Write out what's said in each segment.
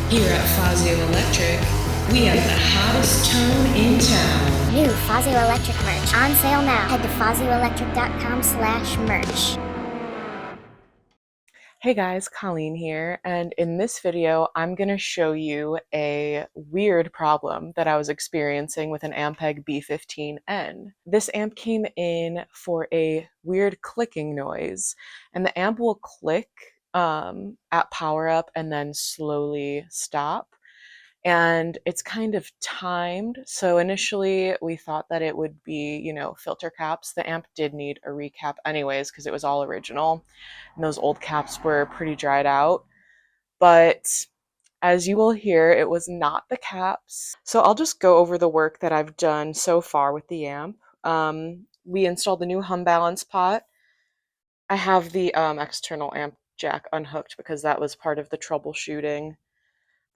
Here at Fazio Electric, we have the hottest tone in town. New Fazio Electric merch on sale now. Head to fazioelectric.com/merch. Hey guys, Colleen here, and in this video I'm going to show you a weird problem that I was experiencing with an Ampeg B15N. This amp came in for a weird clicking noise, and the amp will click at power up and then slowly stop. And it's kind of timed. So initially we thought that it would be, filter caps. The amp did need a recap anyways because it was all original and those old caps were pretty dried out. But as you will hear, it was not the caps. So I'll just go over the work that I've done so far with the amp. We installed the new hum balance pot. I have the external amp jack unhooked because that was part of the troubleshooting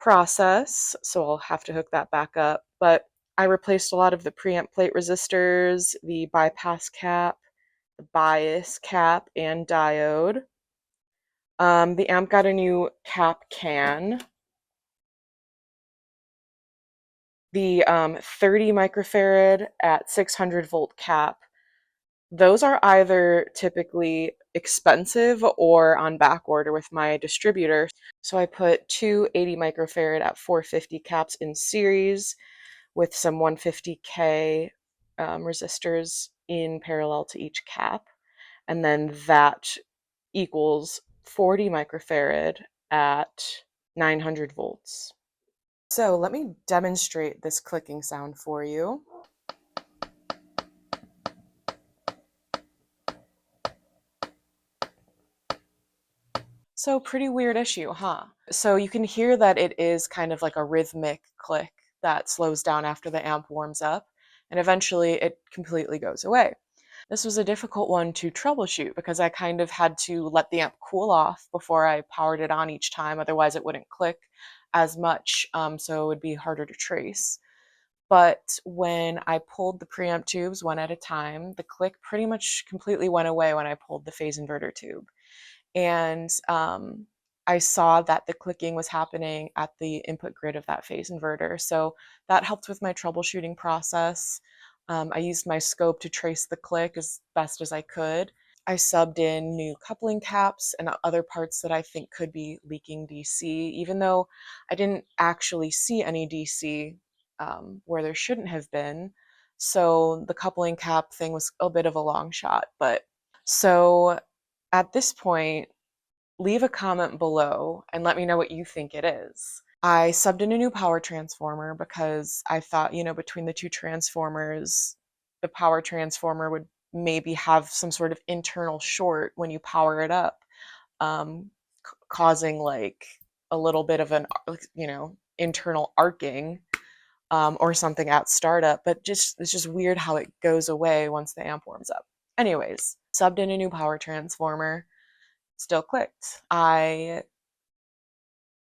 process, so I'll have to hook that back up. But I replaced a lot of the preamp plate resistors, the bypass cap, the bias cap, and diode. The amp got a new cap can. The 30 microfarad at 600 volt cap. Those are either typically expensive or on back order with my distributor. So I put two 80 microfarad at 450 caps in series with some 150K resistors in parallel to each cap. And then that equals 40 microfarad at 900 volts. So let me demonstrate this clicking sound for you. So pretty weird issue, huh? So you can hear that it is kind of like a rhythmic click that slows down after the amp warms up, and eventually it completely goes away. This was a difficult one to troubleshoot because I kind of had to let the amp cool off before I powered it on each time, otherwise it wouldn't click as much, so it would be harder to trace. But when I pulled the preamp tubes one at a time, the click pretty much completely went away when I pulled the phase inverter tube. And I saw that the clicking was happening at the input grid of that phase inverter. So that helped with my troubleshooting process. I used my scope to trace the click as best as I could. I subbed in new coupling caps and other parts that I think could be leaking DC, even though I didn't actually see any DC where there shouldn't have been. So the coupling cap thing was a bit of a long shot. But so at this point, leave a comment below and let me know what you think it is. I subbed in a new power transformer because I thought, between the two transformers, the power transformer would maybe have some sort of internal short when you power it up, causing like a little bit of an, internal arcing or something at startup. But it's just weird how it goes away once the amp warms up. Anyways, subbed in a new power transformer. Still clicked. I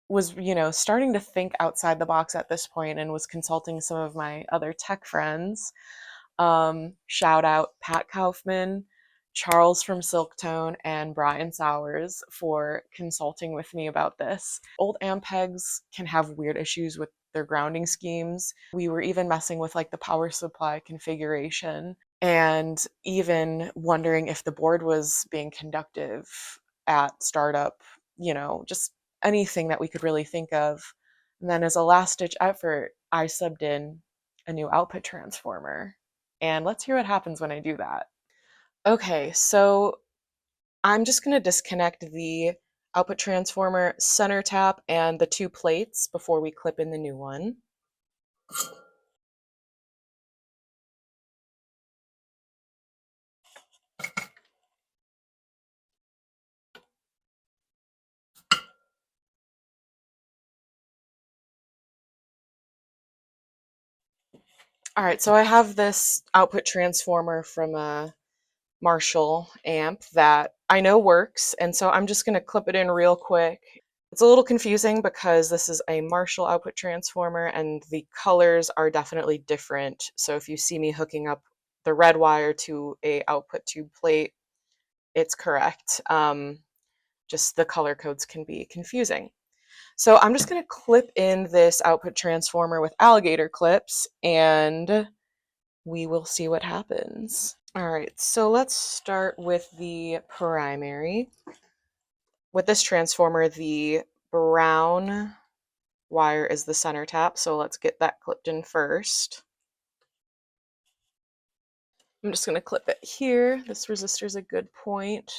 was, starting to think outside the box at this point and was consulting some of my other tech friends. Shout out Pat Kaufman, Charles from Silktone, and Brian Sowers for consulting with me about this. Old Ampegs can have weird issues with their grounding schemes. We were even messing with like the power supply configuration and even wondering if the board was being conductive at startup, just anything that we could really think of. And then as a last ditch effort, I subbed in a new output transformer. And let's hear what happens when I do that. Okay, so I'm just going to disconnect the output transformer center tap and the two plates before we clip in the new one. All right, so I have this output transformer from a Marshall amp that I know works, and so I'm just going to clip it in real quick. It's a little confusing because this is a Marshall output transformer and the colors are definitely different. So if you see me hooking up the red wire to a output tube plate, it's correct. Just the color codes can be confusing. So I'm just going to clip in this output transformer with alligator clips and we will see what happens. All right, so let's start with the primary. With this transformer, the brown wire is the center tap, so let's get that clipped in first. I'm just going to clip it here. This resistor is a good point.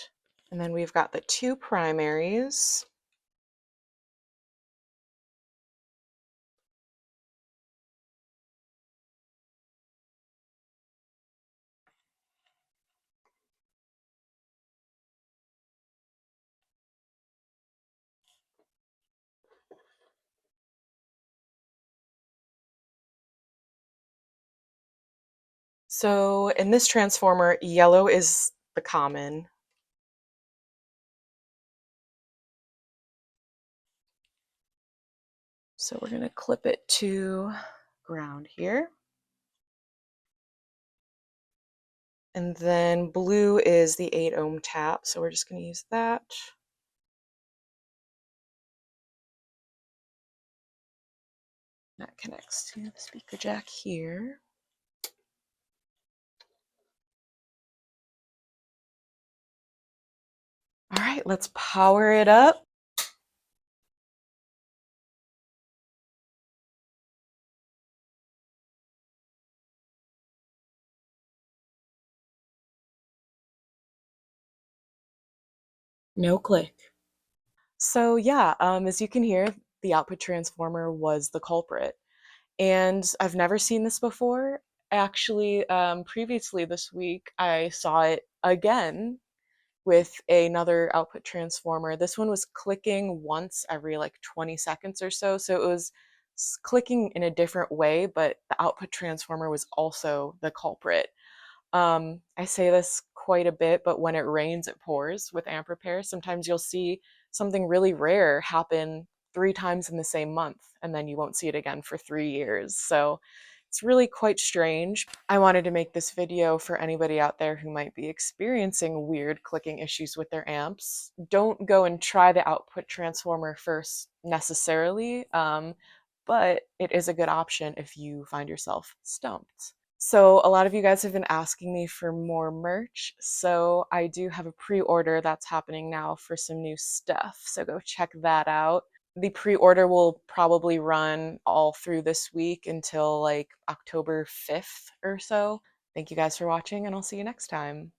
And then we've got the two primaries. So in this transformer, yellow is the common. So we're going to clip it to ground here. And then blue is the 8 ohm tap, so we're just going to use that. That connects to the speaker jack here. All right, let's power it up. No click. So yeah, as you can hear, the output transformer was the culprit. And I've never seen this before. Actually, previously this week, I saw it again with another output transformer. This one was clicking once every like 20 seconds or so. So it was clicking in a different way, but the output transformer was also the culprit. I say this quite a bit, but when it rains, it pours with amp repair. Sometimes you'll see something really rare happen 3 times in the same month, and then you won't see it again for 3 years. So it's really quite strange. I wanted to make this video for anybody out there who might be experiencing weird clicking issues with their amps. Don't go and try the output transformer first necessarily, but it is a good option if you find yourself stumped. So a lot of you guys have been asking me for more merch, so I do have a pre-order that's happening now for some new stuff, so go check that out. The pre-order will probably run all through this week until like October 5th or so. Thank you guys for watching, and I'll see you next time.